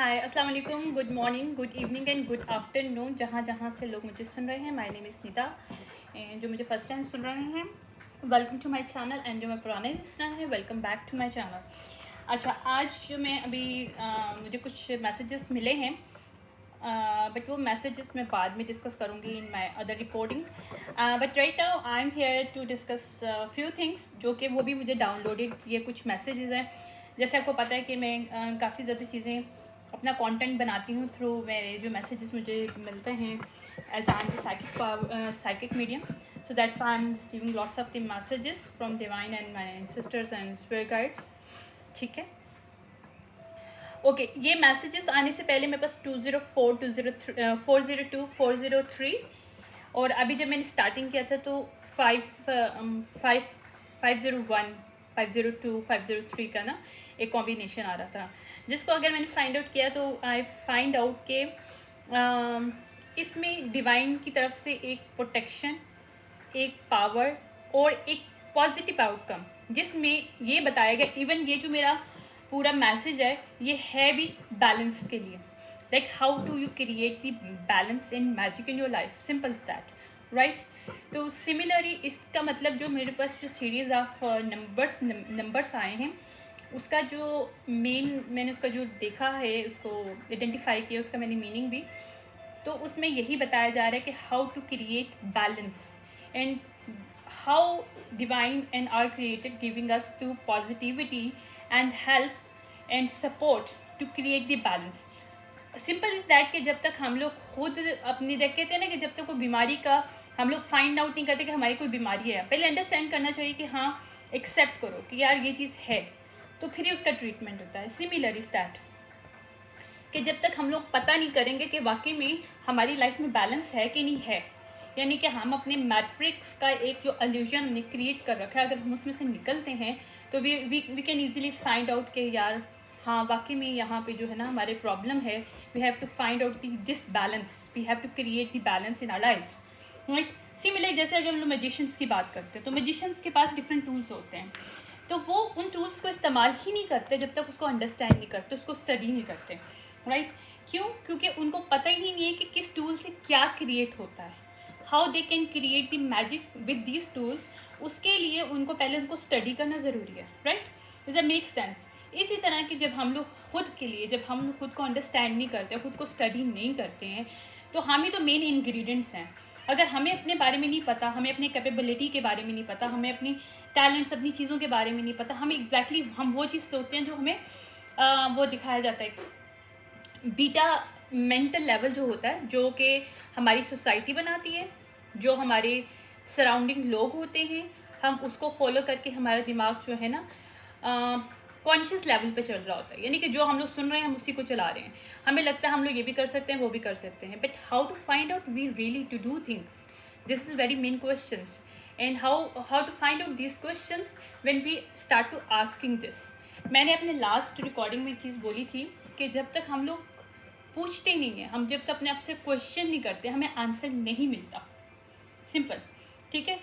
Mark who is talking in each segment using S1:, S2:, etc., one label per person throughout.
S1: हाय अस्सलाम वालेकुम, good morning, good evening and good afternoon जहाँ जहाँ से लोग मुझे सुन रहे हैं। My name is Neeta and जो मुझे फर्स्ट टाइम सुन रहे हैं, welcome to my channel. And जो मैं पुराने लिसनर हैं, welcome back to my channel. अच्छा, आज जो मैं अभी मुझे कुछ मैसेजेस मिले हैं, बट वो मैसेजेस मैं बाद में डिस्कस करूँगी in my other recording. But right now I am here to discuss few things, जो कि वो भी मुझे डाउनलोडेड ये कुछ मैसेजेस हैं। जैसे आपको पता है कि मैं काफ़ी ज़्यादा चीज़ें अपना कंटेंट बनाती हूँ थ्रू मेरे जो मैसेजेस मुझे मिलते हैं as I am psychic medium. So that's why I am receiving lots of the messages from divine and my sisters and spirit guides. ठीक है, ओके ये मैसेजेस आने से पहले मेरे पास 204 203 402 403 और अभी जब मैंने स्टार्टिंग किया था तो 501 502 503 का ना एक कॉम्बिनेशन आ रहा था, जिसको अगर मैंने फाइंड आउट किया तो आई फाइंड आउट के इसमें डिवाइन की तरफ से एक प्रोटेक्शन, एक पावर और एक पॉजिटिव आउटकम, जिसमें ये बताया गया। इवन ये जो मेरा पूरा मैसेज है ये है भी बैलेंस के लिए, like how do you create the balance in magic in your life, simple is that, right. तो सिमिलरली इसका मतलब जो मेरे पास जो सीरीज़ ऑफ नंबर्स आए हैं, उसका जो मैंने उसका जो देखा है, उसको आइडेंटिफाई किया, उसका मैंने मीनिंग भी, तो उसमें यही बताया जा रहा है कि how to create balance and how divine and are created giving us to positivity and help and support to create the balance. Simple is that कि जब तक हम लोग खुद अपनी कहते हैं ना कि जब तक कोई बीमारी का हम लोग फाइंड आउट नहीं करते कि हमारी कोई बीमारी है, पहले अंडरस्टैंड करना चाहिए कि हाँ एक्सेप्ट करो कि यार ये चीज़ है, तो फिर ही उसका ट्रीटमेंट होता है। सिमिलर इज़ दैट कि जब तक हम लोग पता नहीं करेंगे कि वाकई में हमारी लाइफ में बैलेंस है कि नहीं है, यानी कि हम अपने मैट्रिक्स का एक जो अल्यूजन हमने क्रिएट कर रखा है, अगर हम उसमें से निकलते हैं तो we can easily find out कि यार हाँ वाकई में यहाँ पे जो है ना हमारे प्रॉब्लम है। We have to find out this balance, we have to create the balance in our life, right. Similar जैसे अगर हम लोग मैजिशियंस की बात करते हैं तो मैजिशियंस के पास डिफरेंट टूल्स होते हैं, तो वो उन टूल्स को इस्तेमाल ही नहीं करते जब तक उसको अंडरस्टैंड नहीं करते, उसको स्टडी नहीं करते, राइट। क्यों? क्योंकि उनको पता ही नहीं है कि किस टूल से क्या क्रिएट होता है, how they can create the magic with these tools. उसके लिए उनको पहले उनको स्टडी करना ज़रूरी है, right. Is a make sense. इसी तरह कि जब हम लोग खुद के लिए, जब हम लोग खुद को अंडरस्टैंड नहीं करते, खुद को स्टडी नहीं करते हैं, तो हम ही तो मेन इंग्रेडिएंट्स हैं। अगर हमें अपने बारे में नहीं पता, हमें अपनी कैपेबिलिटी के बारे में नहीं पता, हमें अपनी टैलेंट्स, अपनी चीज़ों के बारे में नहीं पता, हमें एग्जैक्टली हम वो चीज़ सोचते हैं जो हमें वो दिखाया जाता है, बीटा मेंटल लेवल जो होता है, जो कि हमारी सोसाइटी बनाती है, जो हमारे सराउंडिंग लोग होते हैं, हम उसको फॉलो करके हमारा दिमाग जो है ना कॉन्शियस लेवल पे चल रहा होता है, यानी कि जो हम लोग सुन रहे हैं हम उसी को चला रहे हैं। हमें लगता है हम लोग ये भी कर सकते हैं, वो भी कर सकते हैं, but how to find out we really to do things, this is very main questions. And how to find out this questions when we start to asking this. मैंने अपने लास्ट रिकॉर्डिंग में एक चीज़ बोली थी कि जब तक हम लोग पूछते नहीं हैं, हम जब तक अपने आप से क्वेश्चन नहीं करते, हमें आंसर नहीं मिलता, सिंपल, ठीक है।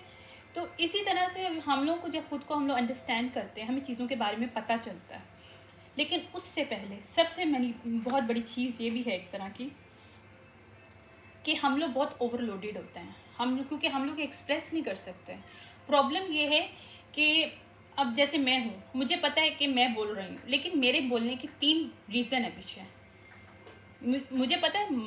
S1: तो इसी तरह से हम लोग को जब खुद को हम लोग अंडरस्टैंड करते हैं, हमें चीज़ों के बारे में पता चलता है। लेकिन उससे पहले सबसे बहुत बड़ी चीज़ ये भी है एक तरह की कि हम लोग बहुत ओवरलोडेड होते हैं, हम लोग, क्योंकि हम लोग एक्सप्रेस नहीं कर सकते। प्रॉब्लम ये है कि अब जैसे मैं हूँ, मुझे पता है कि मैं बोल रही हूँ, लेकिन मेरे बोलने की 3 रीज़न है पीछे। मुझे पता है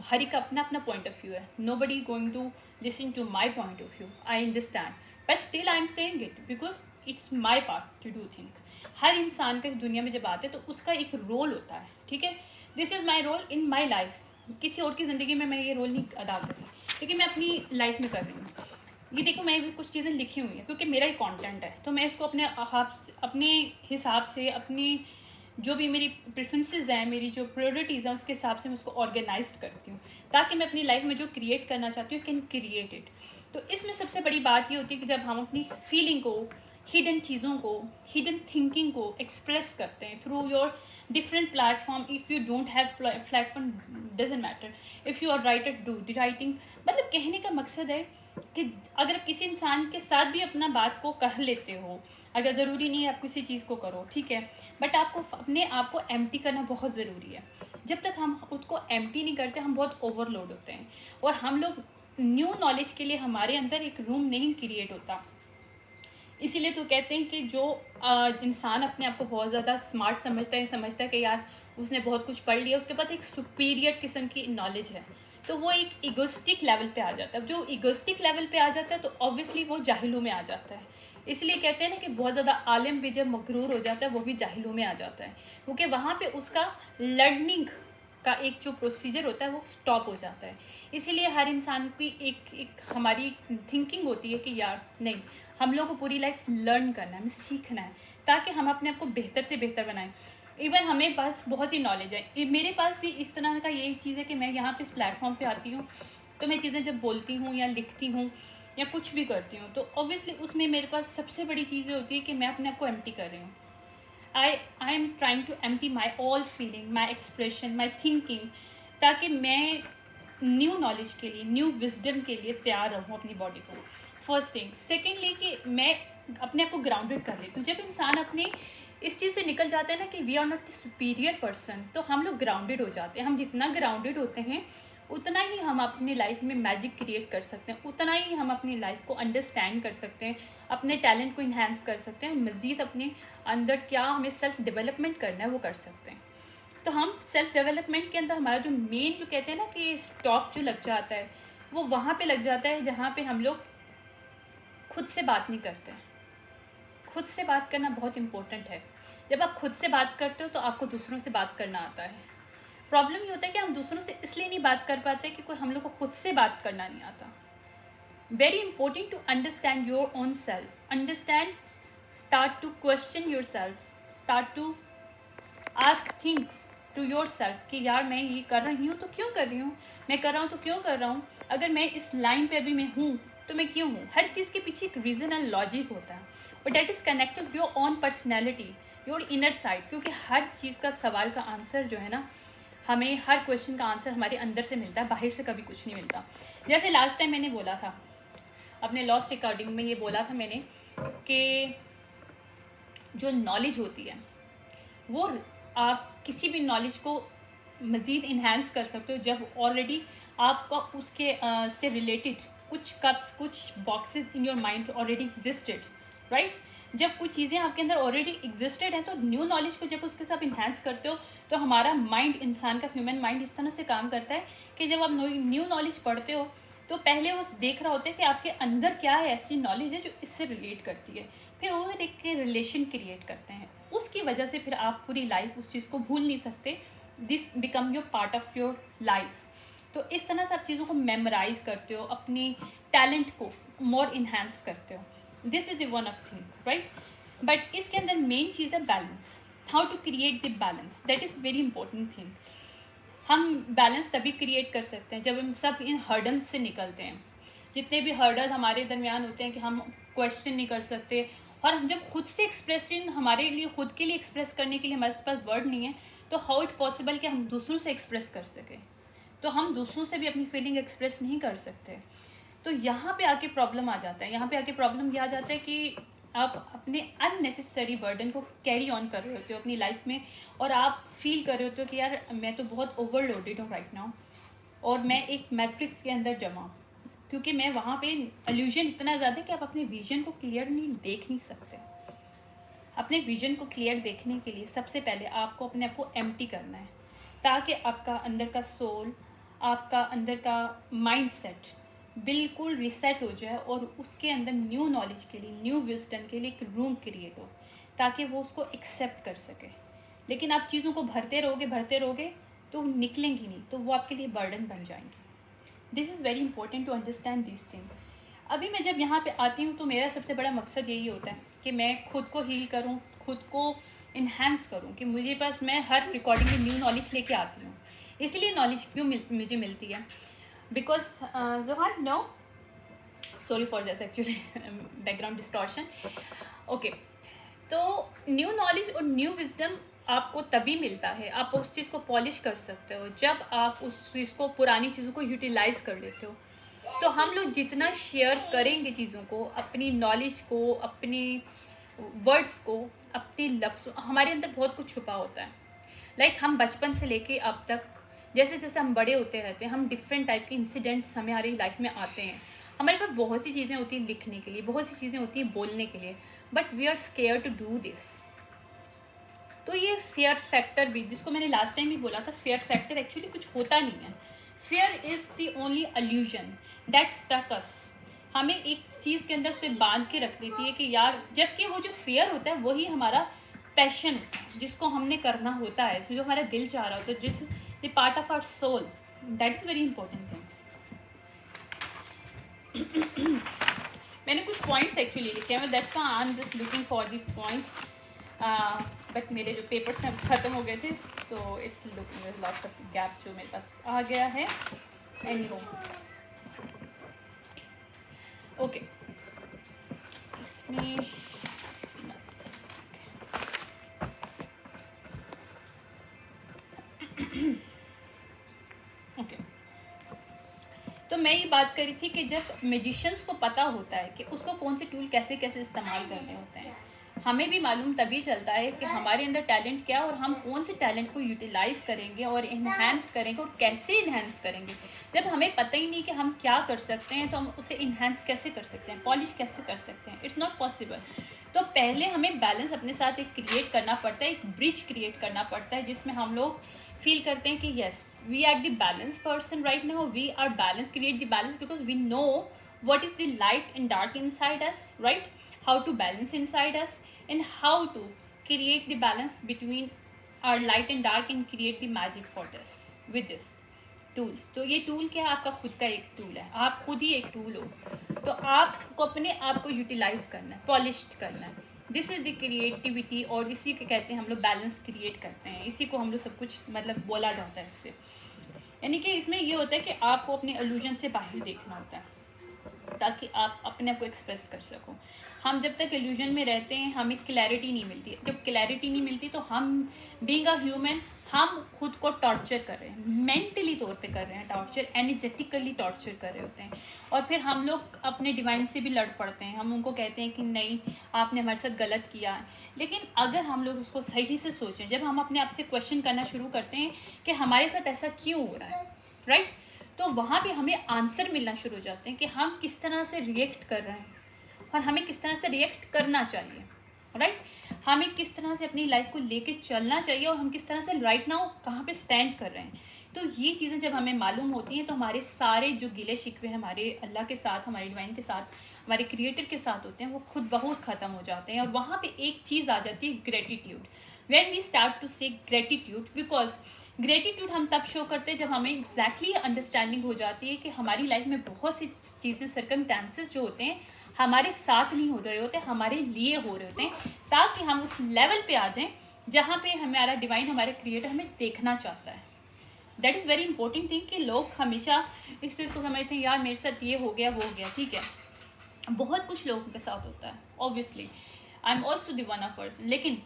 S1: हर एक अपना अपना पॉइंट ऑफ व्यू है, nobody going to listen to my point of view, I understand, but still I am saying it because it's my part to do think. हर इंसान का इस दुनिया में जब आते हैं तो उसका एक रोल होता है, ठीक है। This is my role in my life. किसी और की ज़िंदगी में मैं ये रोल नहीं अदा कर रही, लेकिन मैं अपनी लाइफ में कर रही हूँ। ये देखो, मैं भी कुछ चीज़ें लिखी हुई हैं क्योंकि मेरा ही कंटेंट है, तो मैं इसको अपने हिसाब से, अपनी जो भी मेरी प्रेफरेंसेस हैं, मेरी जो प्रायोरिटीज़ हैं, उसके हिसाब से मैं उसको ऑर्गेनाइज करती हूँ, ताकि मैं अपनी लाइफ में जो क्रिएट करना चाहती हूँ कैन क्रिएट इट। तो इसमें सबसे बड़ी बात ये होती है कि जब हम अपनी फीलिंग को हिडन चीज़ों को, हिडन थिंकिंग को एक्सप्रेस करते हैं through your different platform. If you don't have platform, doesn't matter. If you are writer, do the writing. मतलब कहने का मकसद है कि अगर आप किसी इंसान के साथ भी अपना बात को कर लेते हो, अगर ज़रूरी नहीं है आप किसी चीज़ को करो, ठीक है, बट आपको अपने आप को एम्प्टी करना बहुत ज़रूरी है. जब तक हम खुद को एम्प्टी नहीं करते, हम बहुत ओवरलोड होते हैं. और हम लोग न्यू नॉलेज के लिए हमारे अंदर एक रूम नहीं क्रिएट होता. इसीलिए तो कहते हैं कि जो इंसान अपने आप को बहुत ज़्यादा स्मार्ट समझता है कि यार उसने बहुत कुछ पढ़ लिया, उसके पास एक सुपीरियर किस्म की नॉलेज है, तो वो एक इगोस्टिक लेवल पे आ जाता है. जो इगोस्टिक लेवल पे आ जाता है तो ऑब्वियसली वो जाहिलों में आ जाता है. इसलिए कहते हैं ना कि बहुत ज़्यादा आलिम भी जब मगरूर हो जाता है वो भी जाहिलों में आ जाता है, क्योंकि वहाँ पे उसका लर्निंग का एक जो प्रोसीजर होता है वो स्टॉप हो जाता है. इसीलिए हर इंसान की एक हमारी थिंकिंग होती है कि यार नहीं, हम लोग को पूरी लाइफ लर्न करना है, हमें सीखना है, ताकि हम अपने आप को बेहतर से बेहतर बनाएं. इवन हमें पास बहुत सी नॉलेज है, मेरे पास भी इस तरह का यही चीज़ है कि मैं यहाँ पे इस प्लेटफॉर्म पे आती हूँ तो मैं चीज़ें जब बोलती हूँ या लिखती हूँ या कुछ भी करती हूँ, तो ऑब्वियसली उसमें मेरे पास सबसे बड़ी चीज़ें होती है कि मैं अपने आप को एम्प्टी कर रही हूँ. I am trying to empty my all feeling, my expression, my thinking, ताकि मैं न्यू नॉलेज के लिए, न्यू विजडम के लिए तैयार रहूँ अपनी बॉडी को. First thing. सेकेंडली कि मैं अपने आप को ग्राउंडेड कर लेती हूँ. जब इंसान अपने इस चीज़ से निकल जाता है ना कि we are not the superior person, तो हम लोग ग्राउंडेड हो जाते हैं. हम जितना ग्राउंडेड होते हैं उतना ही हम अपनी लाइफ में मैजिक क्रिएट कर सकते हैं, उतना ही हम अपनी लाइफ को अंडरस्टैंड कर सकते हैं, अपने टैलेंट को इन्हांस कर सकते हैं, मज़ीद अपने अंदर क्या हमें सेल्फ डेवलपमेंट करना है वो कर सकते हैं. तो हम सेल्फ डेवलपमेंट के अंदर हमारा जो मेन जो कहते हैं ना कि स्टॉप जो लग जाता है वो वहाँ पे लग जाता है जहाँ पे हम लोग खुद से बात नहीं करते हैं. खुद से बात करना बहुत इम्पोर्टेंट है. जब आप खुद से बात करते हो तो आपको दूसरों से बात करना आता है. प्रॉब्लम ये होता है कि हम दूसरों से इसलिए नहीं बात कर पाते कि कोई हम लोग को खुद से बात करना नहीं आता. Very important to understand your own self. Understand, start to question your self, start to ask things to your self कि यार मैं ये कर रही हूँ तो क्यों कर रही हूँ, मैं कर रहा हूँ तो क्यों कर रहा हूँ, अगर मैं इस लाइन पे अभी मैं हूँ तो मैं क्यों हूँ. हर चीज़ के पीछे एक रीज़न एंड लॉजिक होता है, but that is connected your own personality, your inner side. क्योंकि हर चीज़ का सवाल का आंसर जो है ना, हमें हर क्वेश्चन का आंसर हमारे अंदर से मिलता है, बाहर से कभी कुछ नहीं मिलता. जैसे लास्ट टाइम मैंने बोला था अपने लॉस्ट रिकॉर्डिंग में, ये बोला था मैंने कि जो नॉलेज होती है वो आप किसी भी नॉलेज को मज़ीद इन्हांस कर सकते हो जब ऑलरेडी आपका उसके से रिलेटेड कुछ कप्स, कुछ boxes in your mind already existed, right. जब कुछ चीज़ें आपके अंदर ऑलरेडी एग्जिस्टेड हैं तो न्यू नॉलेज को जब उसके साथ इन्हांस करते हो तो हमारा माइंड, इंसान का ह्यूमन माइंड इस तरह से काम करता है कि जब आप न्यू नॉलेज पढ़ते हो तो पहले वो देख रहा होता है कि आपके अंदर क्या है, ऐसी नॉलेज है जो इससे रिलेट करती है, फिर वो एक रिलेशन क्रिएट करते हैं. उसकी वजह से फिर आप पूरी लाइफ उस चीज़ को भूल नहीं सकते. This become your part of your life. तो इस तरह से आप चीज़ों को मेमोराइज करते हो, अपनी टैलेंट को मोर इन्हांस करते हो. This is the one of thing, right. But इसके अंदर मेन चीज़ है balance. How to create the balance, that is very important thing. हम बैलेंस तभी क्रिएट कर सकते हैं जब हम सब इन हर्डल से निकलते हैं. जितने भी हर्डल हमारे दरमियान होते हैं कि हम क्वेश्चन नहीं कर सकते, और हम जब खुद से एक्सप्रेशन हमारे लिए, खुद के लिए एक्सप्रेस करने के लिए हमारे पास वर्ड नहीं है, तो हाउ इट पॉसिबल कि हम दूसरों से एक्सप्रेस कर सकें. तो हम दूसरों से भी अपनी फीलिंग एक्सप्रेस नहीं कर सकते. तो यहाँ पे आके प्रॉब्लम आ जाता है. यहाँ पे आके प्रॉब्लम यह आ जाता है कि आप अपने अननेसेसरी बर्डन को कैरी ऑन कर रहे होते हो अपनी लाइफ में, और आप फील कर रहे होते हो कि यार मैं तो बहुत ओवरलोडेड हूँ राइट नाउ, और मैं एक मैट्रिक्स के अंदर जमा हूँ, क्योंकि मैं वहाँ पे एल्यूजन इतना ज़्यादा कि आप अपने विजन को क्लियर नहीं देख नहीं सकते. अपने विजन को क्लियर देखने के लिए सबसे पहले आपको अपने आप को एम्प्टी करना है, ताकि आपका अंदर का सोल, आपका अंदर का माइंड सेट बिल्कुल रिसेट हो जाए, और उसके अंदर न्यू नॉलेज के लिए, न्यू विजडम के लिए एक रूम क्रिएट हो, ताकि वो उसको एक्सेप्ट कर सके. लेकिन आप चीज़ों को भरते रहोगे तो निकलेंगी नहीं, तो वो आपके लिए बर्डन बन जाएंगे. This is very important to understand this thing. अभी मैं जब यहाँ पे आती हूँ तो मेरा सबसे बड़ा मकसद यही होता है कि मैं खुद को हील करूँ, खुद को इन्हांस करूँ, कि मुझे पास मैं हर रिकॉर्डिंग में न्यू नॉलेज लेके आती हूँ. इसलिए नॉलेज क्यों मुझे मिलती है, बिकॉज जोहान know, sorry for this actually background distortion. Okay, तो न्यू नॉलेज और न्यू विजडम आपको तभी मिलता है, आप उस चीज़ को पॉलिश कर सकते हो जब आप उस चीज़ को, पुरानी चीज़ों को यूटिलाइज कर लेते हो। तो हम लोग जितना शेयर करेंगे चीज़ों को, अपनी नॉलेज को, अपनी वर्ड्स को, अपनी लफ्ज़, हमारे अंदर बहुत कुछ छुपा होता है। लाइक हम बचपन से लेके अब तक, जैसे जैसे हम बड़े होते रहते हैं, हम डिफरेंट टाइप के इंसिडेंट्स हमारी लाइफ में आते हैं। हमारे पास बहुत सी चीज़ें होती हैं लिखने के लिए, बहुत सी चीज़ें होती हैं बोलने के लिए, but we are scare to do this. तो ये फेयर फैक्टर भी, जिसको मैंने लास्ट टाइम भी बोला था, फेयर फैक्टर एक्चुअली कुछ होता नहीं है। Fear is the only illusion that stuck us. हमें एक चीज़ के अंदर उसे बांध के रख देती है कि यार, जबकि वो जो फेयर होता है वही हमारा पैशन होता है, जिसको हमने करना होता है, जो हमारा दिल चाह रहा होता है, this is the part of our soul, that is very important things. मैंने कुछ पॉइंट्स एक्चुअली लिखे हैं, that's why I am just looking for the points, but मेरे जो पेपर्स हैं ख़त्म हो गए थे, so it's looking lots of gap जो मेरे पास आ गया है। एनीहो, ओके, इसमें ओके, तो मैं ये बात करी थी कि जब मैजिशियंस को पता होता है कि उसको कौन से टूल कैसे कैसे इस्तेमाल करने होते हैं, हमें भी मालूम तभी चलता है कि हमारे अंदर टैलेंट क्या है और हम कौन से टैलेंट को यूटिलाइज करेंगे और इन्हेंस करेंगे, और कैसे इन्हेंस करेंगे। जब हमें पता ही नहीं कि हम क्या कर सकते हैं, तो हम उसे इन्हेंस कैसे कर सकते हैं, पॉलिश कैसे कर सकते हैं, इट्स नॉट पॉसिबल। तो पहले हमें बैलेंस अपने साथ एक क्रिएट करना पड़ता है, एक ब्रिज क्रिएट करना पड़ता है, जिसमें हम लोग फील करते हैं कि yes, we are the balance person right now, we are balance, create the balance, because we know what is the light and dark inside us, right? How to balance inside us, and how to create the balance between our light and dark and create the magic for this with this tools. तो ये tool क्या है? आपका खुद का एक tool है, आप खुद ही एक टूल हो, तो आपको अपने आप को यूटिलाइज करना है, पॉलिश्ड करना है। दिस इज द क्रिएटिविटी, और इसी के कहते हैं हम लोग बैलेंस क्रिएट करते हैं, इसी को हम लोग सब कुछ मतलब बोला जाता है इससे। यानी कि इसमें ये होता है कि आपको अपने इल्यूजन से बाहर देखना होता है ताकि आप अपने आप को एक्सप्रेस कर सको। हम जब तक इल्यूजन में रहते हैं हमें क्लैरिटी नहीं मिलती है, जब क्लैरिटी नहीं मिलती तो हम बीइंग अ ह्यूमन हम खुद को टॉर्चर कर रहे हैं, मेंटली तौर पे कर रहे हैं टॉर्चर, एनर्जेटिकली टॉर्चर कर रहे होते हैं। और फिर हम लोग अपने डिवाइन से भी लड़ पड़ते हैं, हम उनको कहते हैं कि नहीं आपने हमारे साथ गलत किया है। लेकिन अगर हम लोग उसको सही से सोचें, जब हम अपने आप से क्वेश्चन करना शुरू करते हैं कि हमारे साथ ऐसा क्यों हो रहा है, राइट, तो वहाँ पे हमें आंसर मिलना शुरू हो जाते हैं कि हम किस तरह से रिएक्ट कर रहे हैं और हमें किस तरह से रिएक्ट करना चाहिए, राइट, हमें किस तरह से अपनी लाइफ को लेके चलना चाहिए और हम किस तरह से राइट नाउ कहाँ पे स्टैंड कर रहे हैं। तो ये चीज़ें जब हमें मालूम होती हैं तो हमारे सारे जो गिले शिकवे हमारे अल्लाह के साथ, हमारे डिवाइन के साथ, हमारे क्रिएटर के साथ होते हैं, वो खुद बहुत ख़त्म हो जाते हैं। और वहाँ पे एक चीज़ आ जाती है, gratitude. When we start to say gratitude, because gratitude हम तब शो करते हैं जब हमें एग्जैक्टली अंडरस्टैंडिंग हो जाती है कि हमारी लाइफ में बहुत सी चीज़ें, सर्कमस्टेंसेस जो होते हैं हमारे साथ नहीं हो रहे होते, हमारे लिए हो रहे होते हैं, ताकि हम उस लेवल पे आ जाएं जहाँ पे हमारा डिवाइन, हमारे क्रिएटर हमें देखना चाहता है। That is very important thing कि लोग हमेशा इस चीज़ को समझते हैं यार मेरे साथ ये हो गया वो हो गया, ठीक है, बहुत कुछ लोगों के साथ होता है, obviously I am also the one of person. लेकिन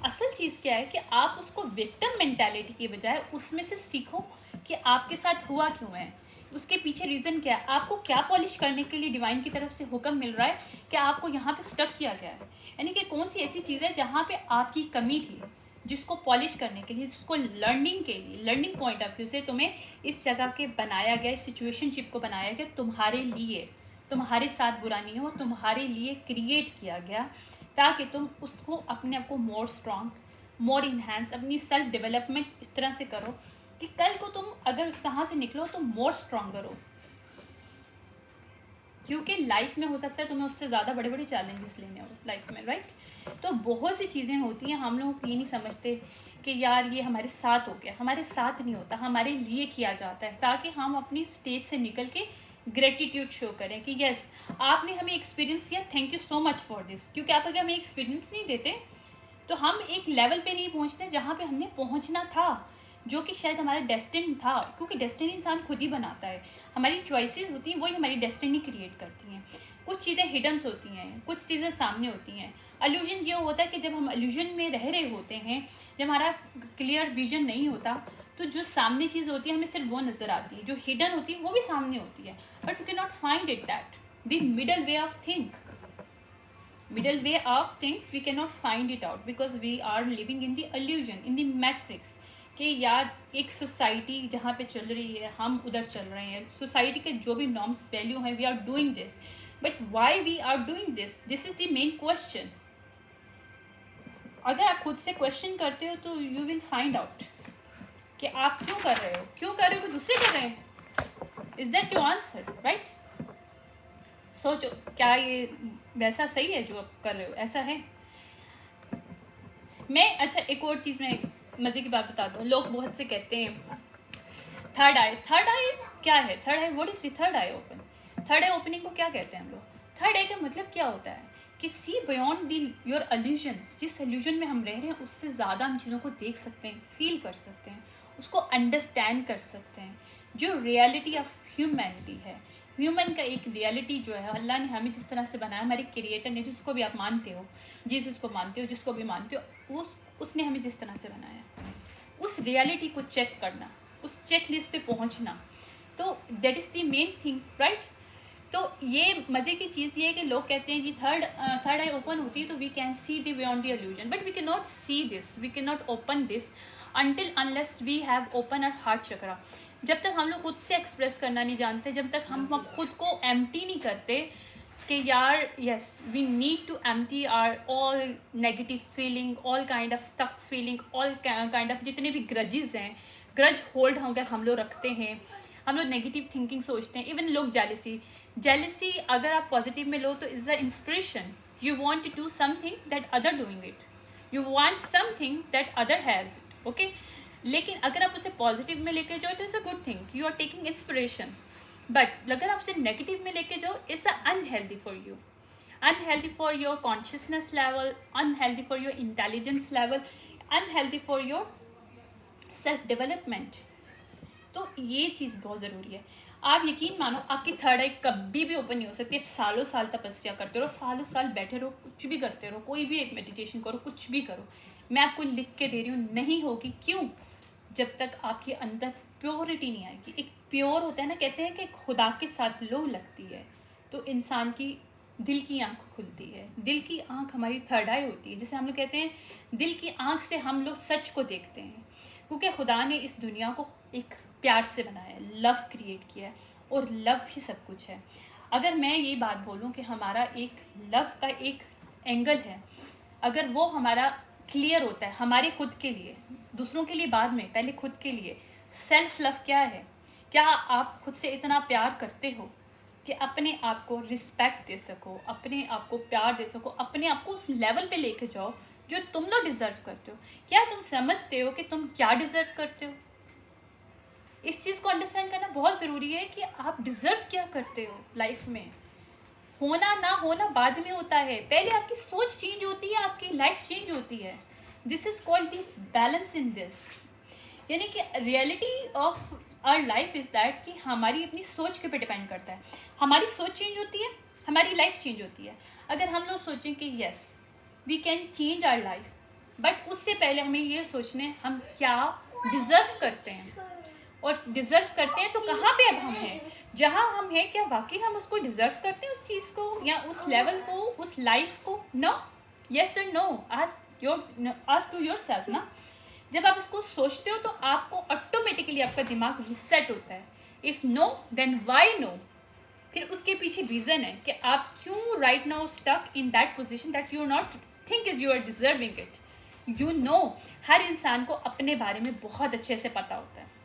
S1: असल चीज़ क्या है कि आप उसको विक्टिम मेंटालिटी के बजाय उसमें से सीखो कि आपके साथ हुआ क्यों है, उसके पीछे रीज़न क्या है, आपको क्या पॉलिश करने के लिए डिवाइन की तरफ से हुक्म मिल रहा है कि आपको यहाँ पे स्टक किया गया है। यानी कि कौन सी ऐसी चीज़ है जहाँ पे आपकी कमी थी, जिसको पॉलिश करने के लिए, जिसको लर्निंग के लिए, लर्निंग पॉइंट ऑफ व्यू से तुम्हें इस जगह के बनाया गया, इस सिचुएशनशिप को बनाया गया तुम्हारे लिए, तुम्हारे साथ बुरा नहीं हो, तुम्हारे लिए क्रिएट किया गया ताकि तुम उसको अपने आप को मोर स्ट्रॉन्ग, मोर इन्हेंस, अपनी सेल्फ डेवलपमेंट इस तरह से करो कि कल को तुम अगर यहाँ से निकलो तो मोर स्ट्रॉन्गर हो। क्योंकि लाइफ में हो सकता है तुम्हें उससे ज़्यादा बड़े बड़े चैलेंजेस लेने हो लाइफ में, राइट। तो बहुत सी चीज़ें होती हैं, हम लोग ये नहीं समझते कि यार ये हमारे साथ हो गया, हमारे साथ नहीं होता, हमारे लिए किया जाता है ताकि हम अपनी स्टेज से निकल के ग्रेटिट्यूड शो करें कि यस आपने हमें एक्सपीरियंस किया, thank you so much for this. क्योंकि आप अगर हमें एक्सपीरियंस नहीं देते तो हम एक लेवल पे नहीं पहुंचते जहाँ पे हमने पहुंचना था, जो कि शायद हमारा डेस्टिनी था। क्योंकि डेस्टिनी इंसान खुद ही बनाता है, हमारी चॉइसेस होती हैं वही हमारी डेस्टिनी क्रिएट करती हैं। कुछ चीज़ें हिडन्स होती हैं, कुछ चीज़ें सामने होती हैं। अल्यूजन ये होता है कि जब हम अल्यूजन में रह रहे होते हैं, जब हमारा क्लियर विजन नहीं होता, तो जो सामने चीज़ होती है हमें सिर्फ वो नज़र आती है, जो हिडन होती है वो भी सामने होती है, but we can not find it that the middle way of things we can not find it out because we are living in the illusion, in the matrix, कि यार एक सोसाइटी जहाँ पे चल रही है हम उधर चल रहे हैं, सोसाइटी के जो भी नॉर्म्स वैल्यू हैं we are doing this, but why we are doing this is the main question. अगर आप खुद से क्वेश्चन करते हो तो यू विल फाइंड आउट कि आप क्यों कर रहे हो कि दूसरे कर रहे हैं। Is that your answer, right? सोचो, क्या ये वैसा सही है जो आप कर रहे हो, ऐसा है? मैं अच्छा एक और चीज़ में मज़े की बात बता दूँ। लोग बहुत से कहते हैं थर्ड आई क्या है? Third I, what is the third I open? Third I opening को क्या कहते हैं हम लोग? थर्ड आई का मतलब क्या होता है कि सी बियॉन्ड योर अल्यूजन्स, जिस अल्यूजन में हम रह रहे हैं उससे ज़्यादा हम चीज़ों को देख सकते हैं, फील कर सकते हैं, उसको अंडरस्टैंड कर सकते हैं। जो रियलिटी ऑफ ह्यूमैनिटी है, ह्यूमन का एक रियलिटी जो है, अल्लाह ने हमें जिस तरह से बनाया, हमारे क्रिएटर ने, जिसको भी आप मानते हो, जिसको मानते हो, जिसको भी मानते हो, उसने हमें जिस तरह से बनाया, उस रियलिटी को चेक करना, उस चेक लिस्ट पे पहुंचना, तो that is the main thing, right? तो ये मज़े की चीज़ ये है कि लोग कहते हैं जी थर्ड आई ओपन होती है तो we can see the beyond the illusion, but we can not see this, we can not open this until unless we have open our heart chakra। जब तक हम लोग खुद से एक्सप्रेस करना नहीं जानते, जब तक हम खुद को एम्प्टी नहीं करते कि यार yes we need to empty our all negative feeling, all kind of stuck feeling, all kind of जितने भी ग्रजेस हैं, ग्रज होल्ड अगर हम लोग रखते हैं, हम लोग नेगेटिव थिंकिंग सोचते हैं। इवन लोग जेलसी अगर आप पॉजिटिव में लो तो is the inspiration, you want to do something that other doing it, you want something that other has it, okay. लेकिन अगर आप उसे पॉजिटिव में लेके जाओ तो it's a good thing, you are taking inspirations. But अगर आप उसे नेगेटिव में लेके जाओ it's unhealthy for you, unhealthy for your consciousness level, unhealthy for your intelligence level, unhealthy for your self development. तो ये चीज़ बहुत ज़रूरी है। आप यकीन मानो आपकी थर्ड आई कभी भी ओपन नहीं हो सकती। आप सालों साल तपस्या करते रहो, सालों साल बैठे रहो, कुछ भी करते रहो, कोई भी एक मेडिटेशन करो, कुछ भी करो, मैं आपको लिख के दे रही हूँ, नहीं होगी। क्यों? जब तक आपके अंदर प्योरिटी नहीं आएगी। एक प्योर होता है ना, कहते हैं कि खुदा के साथ लो लगती है तो इंसान की दिल की आंख खुलती है। दिल की आंख हमारी थर्ड आई होती है, जैसे हम लोग कहते हैं दिल की आंख से हम लोग सच को देखते हैं, क्योंकि खुदा ने इस दुनिया को एक प्यार से बनाया है, लव क्रिएट किया है, और लव ही सब कुछ है। अगर मैं ये बात बोलूँ कि हमारा एक लव का एक एंगल है, अगर वो हमारा क्लियर होता है हमारे खुद के लिए, दूसरों के लिए बाद में, पहले खुद के लिए, सेल्फ लव क्या है? क्या आप खुद से इतना प्यार करते हो कि अपने आप को रिस्पेक्ट दे सको, अपने आप को प्यार दे सको, अपने आप को उस लेवल पे लेके जाओ जो तुम लोग डिज़र्व करते हो? क्या तुम समझते हो कि तुम क्या डिज़र्व करते हो? इस चीज़ को अंडरस्टैंड करना बहुत ज़रूरी है कि आप डिज़र्व क्या करते हो लाइफ में। होना ना होना बाद में होता है, पहले आपकी सोच चेंज होती है, आपकी लाइफ चेंज होती है। This is called the balance in this, यानी कि reality of our life is that कि हमारी अपनी सोच के पे डिपेंड करता है। हमारी सोच चेंज होती है, हमारी लाइफ चेंज होती है। अगर हम लोग सोचें कि yes we can change our life, but उससे पहले हमें ये सोचने हम क्या डिज़र्व करते हैं, और डिज़र्व करते हैं तो कहाँ पे अब हम हैं, जहाँ हम हैं, क्या वाकई हम उसको डिज़र्व करते हैं, उस चीज़ को या उस लेवल को, उस लाइफ को? नो, यस और नो, आस्क टू योरसेल्फ ना। जब आप उसको सोचते हो तो आपको ऑटोमेटिकली आपका दिमाग रिसेट होता है। If no then why no, फिर उसके पीछे रीज़न है कि आप क्यों right now stuck in that position that you not think is you are deserving it. You know, हर इंसान को अपने बारे में बहुत अच्छे से पता होता है।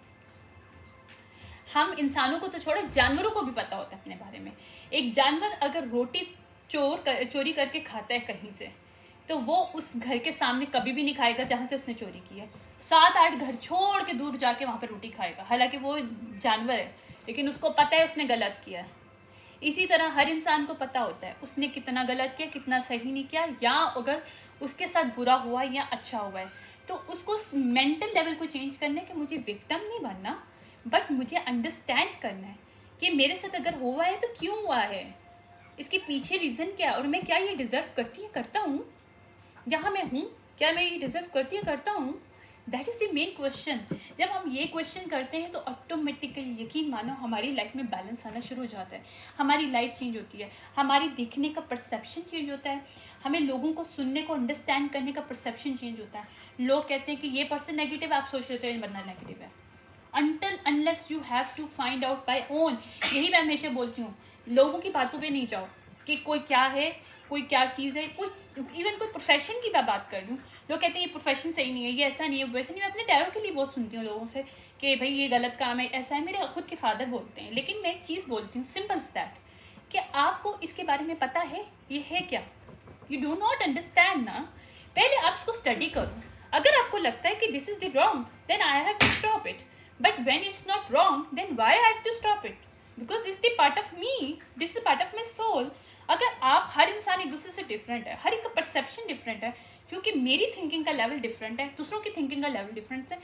S1: हम इंसानों को तो छोड़ो, जानवरों को भी पता होता है अपने बारे में। एक जानवर अगर रोटी चोरी करके खाता है कहीं से, तो वो उस घर के सामने कभी भी नहीं खाएगा जहाँ से उसने चोरी की है। 7-8 घर छोड़ के दूर जाके वहाँ पर रोटी खाएगा, हालांकि वो जानवर है, लेकिन उसको पता है उसने गलत किया। इसी तरह हर इंसान को पता होता है उसने कितना गलत किया, कितना सही नहीं किया, या अगर उसके साथ बुरा हुआ या अच्छा हुआ है। तो उसको मेंटल लेवल को चेंज करना है कि मुझे विक्टिम नहीं बनना, बट मुझे अंडरस्टैंड करना है कि मेरे साथ अगर हुआ है तो क्यों हुआ है, इसके पीछे रीज़न क्या है, और मैं क्या ये डिज़र्व करती है करता हूँ, जहाँ मैं हूँ क्या मैं ये डिज़र्व करती है करता हूँ। That is the main question. जब हम ये क्वेश्चन करते हैं तो ऑटोमेटिकली यकीन मानो हमारी लाइफ में बैलेंस आना शुरू हो जाता है, हमारी लाइफ चेंज होती है, हमारी देखने का परसेप्शन चेंज होता है, हमें लोगों को सुनने को अंडरस्टैंड करने का परसेप्शन चेंज होता है। लोग कहते हैं कि ये पर्सन नेगेटिव, आप सोच रहे हो ये बंदा नेगेटिव है। Until unless you have to find out by own, यही मैं हमेशा बोलती हूँ, लोगों की बातों पे नहीं जाओ कि कोई क्या है, कोई क्या चीज़ है, कुछ इवन कोई प्रोफेशन की मैं बात कर लूँ, लोग कहते हैं ये प्रोफेशन सही नहीं है, ये ऐसा नहीं है, वैसे नहीं। मैं अपने टैरो के लिए बहुत सुनती हूँ लोगों से कि भाई ये गलत काम है, ऐसा है। मेरे खुद के फादर बोलते हैं, लेकिन मैं एक चीज़ बोलती हूँ, सिंपल दैट, कि आपको इसके बारे में पता है ये है क्या। यू डू नॉट अंडरस्टैंड ना, पहले आप इसको स्टडी करो। अगर आपको लगता है कि this is the wrong, then I have to stop it. But when it's not wrong, then why I have to stop it? Because this is the part of me, this is part of my soul. अगर आप, हर इंसान एक दूसरे से different है, हर एक का perception different है, क्योंकि मेरी थिंकिंग का लेवल डिफरेंट है, दूसरों की थिंकिंग का लेवल डिफरेंट है।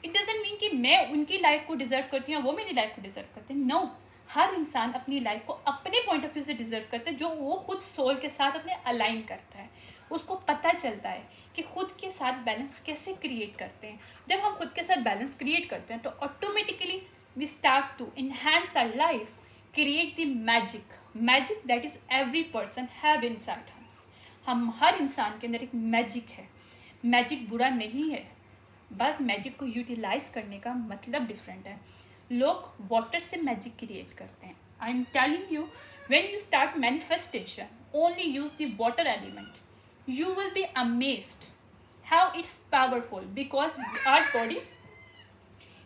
S1: इट डजेंट मीन कि मैं उनकी लाइफ को डिजर्व करती हूँ, वो मेरी लाइफ को डिजर्व करते हैं। नो, हर इंसान अपनी लाइफ को अपने पॉइंट ऑफ व्यू से डिजर्व करता है, जो वो खुद सोल के साथ अपने अलाइन करता है। उसको पता चलता है कि खुद के साथ बैलेंस कैसे क्रिएट करते हैं। जब हम खुद के साथ बैलेंस क्रिएट करते हैं तो automatically we start to enhance our life, create the magic that is every person have inside हम। हर इंसान के अंदर एक मैजिक है। मैजिक बुरा नहीं है, बट मैजिक को यूटिलाइज करने का मतलब डिफरेंट है। लोग वाटर से मैजिक क्रिएट करते हैं। I am telling you, when you start manifestation, only use the water element, you will be amazed how it's powerful, because our body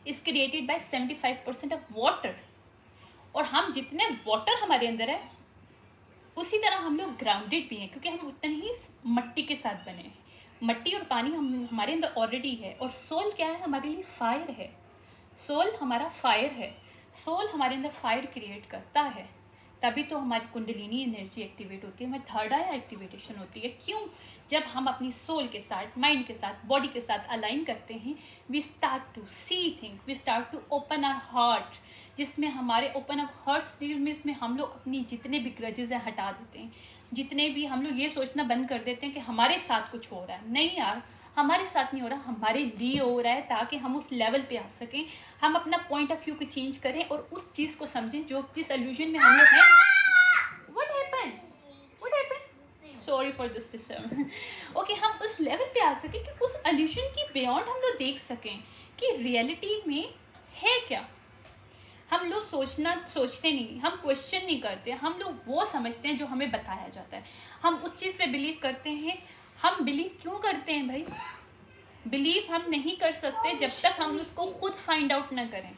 S1: is created by 75% of water। और हम जितने water हमारे अंदर है, उसी तरह हम लोग ग्राउंडेड भी हैं, क्योंकि हम उतने ही मट्टी के साथ बने हैं। मट्टी और पानी हमारे अंदर ऑलरेडी है। और सोल क्या है? हमारे लिए फायर है। सोल हमारा फायर है। सोल हमारे अंदर फायर क्रिएट करता है, तभी तो हमारी कुंडलिनी एनर्जी एक्टिवेट होती है, हमारी थर्ड आई एक्टिवेशन होती है। क्यों? जब हम अपनी सोल के साथ, माइंड के साथ, बॉडी के साथ अलाइन करते हैं, we start to see thing, we start to open our heart, जिसमें हमारे ओपन अप हार्ट्स में इसमें हम लोग अपनी जितने भी ग्रजेस हैं हटा देते हैं। जितने भी हम लोग ये सोचना बंद कर देते हैं कि हमारे साथ कुछ हो रहा है। नहीं यार, हमारे साथ नहीं हो रहा, हमारे लिए हो रहा है, ताकि हम उस लेवल पे आ सकें, हम अपना पॉइंट ऑफ व्यू को चेंज करें और उस चीज़ को समझें जो जिस इल्यूजन में हम लोग हैं। What happened? Sorry for this disturbance. Okay, हम उस लेवल पे आ सकें कि उस इल्यूजन की बियॉन्ड हम लोग देख सकें कि रियलिटी में है क्या। हम लोग सोचते नहीं, हम क्वेश्चन नहीं करते, हम लोग वो समझते हैं जो हमें बताया जाता है। हम उस चीज़ पे बिलीव करते हैं। हम बिलीव क्यों करते हैं भाई? बिलीव हम नहीं कर सकते जब तक हम उसको खुद फाइंड आउट ना करें।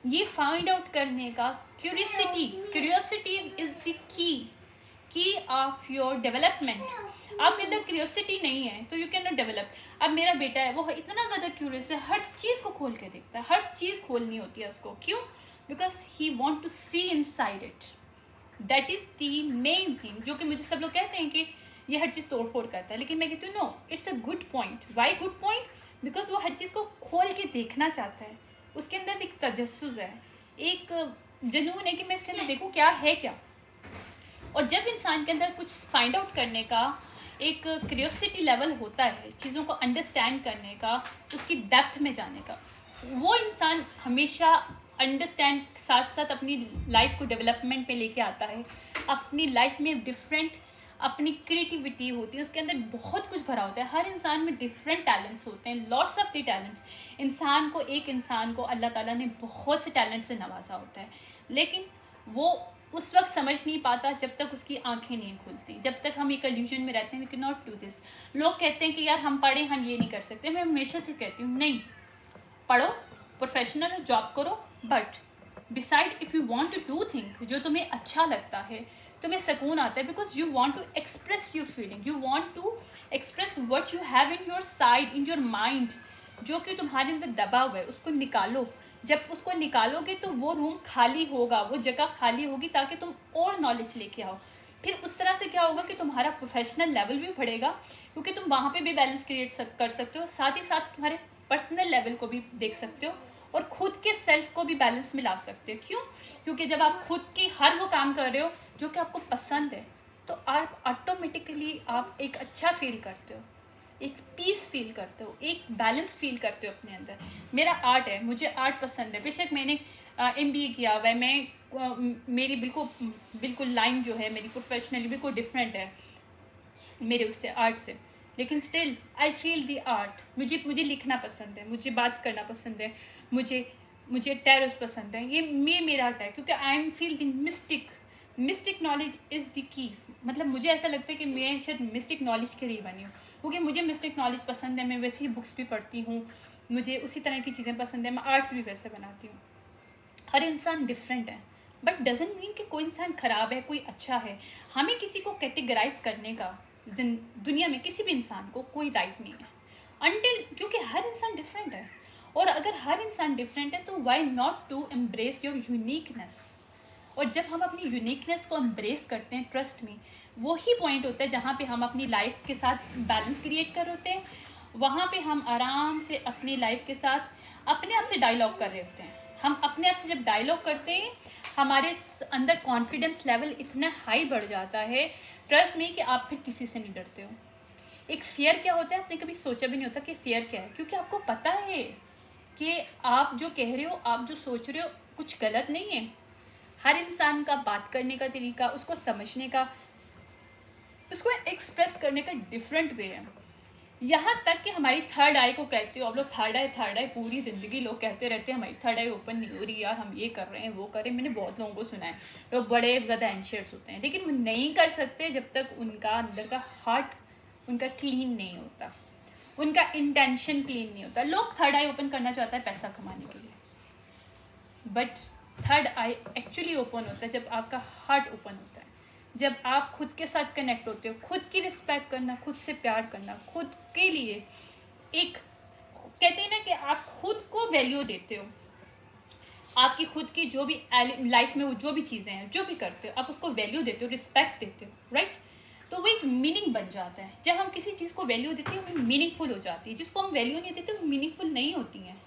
S1: ये फाइंड आउट करने का curiosity is the key of your development. आपके अंदर क्यूरियोसिटी नहीं है तो यू कैन नॉट डेवलप। अब मेरा बेटा है, वो इतना ज़्यादा क्यूरियस है, हर चीज़ को खोल के देखता है, हर चीज़ खोलनी होती है उसको। क्यों? Because he want to see inside it. That is the main thing, जो कि मुझे सब लोग कहते हैं कि ये हर चीज़ तोड़ फोड़ करता है, लेकिन मैं कहती हूँ no, it's a good point. Why good point? Because वो हर चीज़ को खोल के देखना चाहता है। उसके अंदर एक तजस्सुस है, एक जुनून है कि मैं इसके अंदर देखूँ क्या है क्या। और जब इंसान के अंदर कुछ फाइंड आउट करने का एक क्यूरियोसिटी लेवल होता है, चीज़ों को अंडरस्टैंड करने का, उसकी डेप्थ में जाने का, वो इंसान हमेशा अंडरस्टैंड साथ साथ अपनी लाइफ को डेवलपमेंट में लेके आता है। अपनी लाइफ में डिफरेंट अपनी क्रिएटिविटी होती है, उसके अंदर बहुत कुछ भरा होता है। हर इंसान में डिफरेंट टैलेंट्स होते हैं, लॉट्स ऑफ द टैलेंट्स। एक इंसान को अल्लाह ताला ने बहुत से टैलेंट से नवाजा होता है, लेकिन वो उस वक्त समझ नहीं पाता जब तक उसकी आंखें नहीं खुलती, जब तक हम एक इल्यूजन में रहते हैं। We can not do this. लोग कहते हैं कि यार हम पढ़ें, हम ये नहीं कर सकते। मैं हमेशा से कहती हूँ नहीं, पढ़ो, प्रोफेशनल जॉब करो, but decide if you want to do thing जो तुम्हें अच्छा लगता है, तुम्हें सुकून आता है, because you want to express your feeling, you want to express what you have in your side, in your mind, जो कि तुम्हारे अंदर दबा हुआ है, उसको निकालो। जब उसको निकालोगे तो वो रूम खाली होगा, वो जगह खाली होगी, ताकि तुम और नॉलेज लेके आओ। फिर उस तरह से क्या होगा कि तुम्हारा प्रोफेशनल लेवल भी बढ़ेगा, क्योंकि तुम वहाँ पे भी बैलेंस क्रिएट कर सकते हो, साथ ही साथ तुम्हारे पर्सनल लेवल को भी देख सकते हो, और खुद के सेल्फ को भी बैलेंस में ला सकते हो। क्यों? क्योंकि जब आप खुद की हर वो काम कर रहे हो जो कि आपको पसंद है, तो आप ऑटोमेटिकली आप एक अच्छा फील करते हो, एक पीस फील करते हो, एक बैलेंस फील करते हो अपने अंदर। मेरा आर्ट है, मुझे आर्ट पसंद है, बेशक मैंने MBA किया हुआ है, मैं मेरी बिल्कुल लाइन जो है मेरी प्रोफेशनली बिल्कुल डिफरेंट है मेरे उससे आर्ट से, लेकिन still I feel the art. मुझे लिखना पसंद है, मुझे बात करना पसंद है, मुझे टैरोस पसंद है, ये मेरा आर्ट है, क्योंकि I am feel the mystic knowledge is the key. मतलब मुझे ऐसा लगता है कि मैं शायद मिस्टिक नॉलेज के लिए बनी हूँ, क्योंकि मुझे मिस्टिक नॉलेज पसंद है। मैं वैसी ही बुक्स भी पढ़ती हूँ, मुझे उसी तरह की चीज़ें पसंद है, मैं आर्ट्स भी वैसे बनाती हूँ। हर इंसान डिफरेंट है, बट डजेंट मीन कि कोई इंसान ख़राब है, कोई अच्छा है। हमें किसी को कैटेगराइज करने का दुनिया में किसी भी इंसान को कोई राइट नहीं है, क्योंकि हर इंसान डिफरेंट है। और अगर हर इंसान डिफरेंट है तो why not to embrace your uniqueness. और जब हम अपनी यूनिकनेस को एम्ब्रेस करते हैं, ट्रस्ट में, वही पॉइंट होता है जहाँ पे हम अपनी लाइफ के साथ बैलेंस क्रिएट कर होते हैं। वहाँ पे हम आराम से अपनी लाइफ के साथ अपने आप से डायलॉग कर रहे होते हैं। हम अपने आप से जब डायलॉग करते हैं, हमारे अंदर कॉन्फिडेंस लेवल इतना हाई बढ़ जाता है, ट्रस्ट में, कि आप फिर किसी से नहीं डरते हो। एक फियर क्या होता है, आपने कभी सोचा भी नहीं होता कि फियर क्या है, क्योंकि आपको पता है कि आप जो कह रहे हो, आप जो सोच रहे हो, कुछ गलत नहीं है। हर इंसान का बात करने का तरीका, उसको समझने का, उसको एक्सप्रेस करने का डिफरेंट वे है। यहाँ तक कि हमारी थर्ड आई को कहते हो आप लोग, थर्ड आई पूरी ज़िंदगी लोग कहते रहते हैं हमारी थर्ड आई ओपन नहीं हो रही यार, हम ये कर रहे हैं वो कर रहे हैं। मैंने बहुत लोगों को सुना है, लोग बड़े ज़्यादा एंशियस होते हैं, लेकिन वो नहीं कर सकते जब तक उनका अंदर का हार्ट उनका क्लीन नहीं होता, उनका इंटेंशन क्लीन नहीं होता। लोग थर्ड आई ओपन करना चाहता है पैसा कमाने के लिए, but third I actually open होता है जब आपका हार्ट ओपन होता है, जब आप खुद के साथ कनेक्ट होते हो। खुद की रिस्पेक्ट करना, खुद से प्यार करना, खुद के लिए एक, कहते हैं ना कि आप खुद को वैल्यू देते हो। आपकी खुद की जो भी लाइफ में वो जो भी चीज़ें हैं, जो भी करते हो, आप उसको वैल्यू देते हो, रिस्पेक्ट देते हो, राइट? तो वो एक मीनिंग बन जाता है। जब हम किसी चीज़ को वैल्यू देते हैं वो मीनिंगफुल हो जाती है, जिसको हम वैल्यू नहीं देते वो मीनिंगफुल नहीं होती हैं।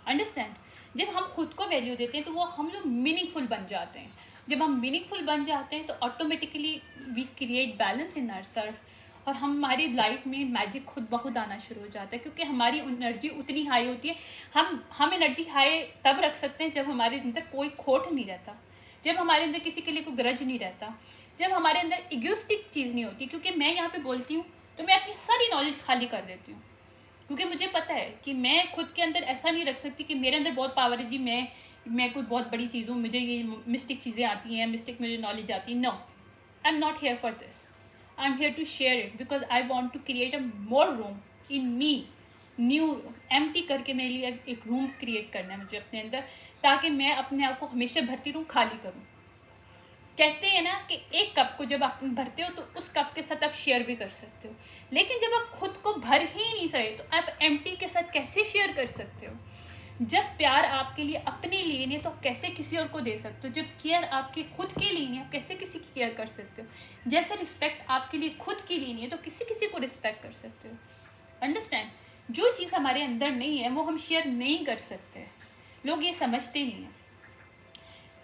S1: अंडरस्टैंड? जब हम खुद को वैल्यू देते हैं तो वो हम लोग मीनिंगफुल बन जाते हैं। जब हम मीनिंगफुल बन जाते हैं तो automatically we create balance in our self, और हमारी लाइफ में मैजिक खुद ब खुद आना शुरू हो जाता है, क्योंकि हमारी एनर्जी उतनी हाई होती है। हम एनर्जी हाई तब रख सकते हैं जब हमारे अंदर कोई खोट नहीं रहता, जब हमारे अंदर किसी के लिए कोई ग्रज नहीं रहता, जब हमारे अंदर इगोइस्टिक चीज़ नहीं होती। क्योंकि मैं यहाँ पे बोलती हूँ तो मैं अपनी सारी नॉलेज खाली कर देती हूँ, क्योंकि मुझे पता है कि मैं खुद के अंदर ऐसा नहीं रख सकती कि मेरे अंदर बहुत पावर है जी, मैं कोई बहुत बड़ी चीज़ हूँ, मुझे ये मिस्टिक चीज़ें आती हैं, मिस्टिक मुझे नॉलेज आती है। No, I am not here for this, I am here to share it, because I want to create a more room in me, new empty करके मेरे लिए एक रूम क्रिएट करना है मुझे अपने अंदर, ताकि मैं अपने आप को हमेशा भरती रहूँ, खाली करूँ। कहते हैं ना कि एक कप को जब आप भरते हो तो उस कप के साथ आप शेयर भी कर सकते हो, लेकिन जब आप खुद को भर ही नहीं रहे तो आप एम्प्टी के साथ कैसे शेयर कर सकते हो? जब प्यार आपके लिए अपने लिए नहीं तो आप कैसे किसी और को दे सकते हो? जब केयर आपकी खुद के लिए नहीं, आप कैसे किसी की केयर कर सकते हो? जैसे रिस्पेक्ट आपके लिए खुद के लिए नहीं है तो किसी को रिस्पेक्ट कर सकते हो। अंडरस्टैंड? जो चीज़ हमारे अंदर नहीं है वो हम शेयर नहीं कर सकते, लोग ये समझते नहीं हैं।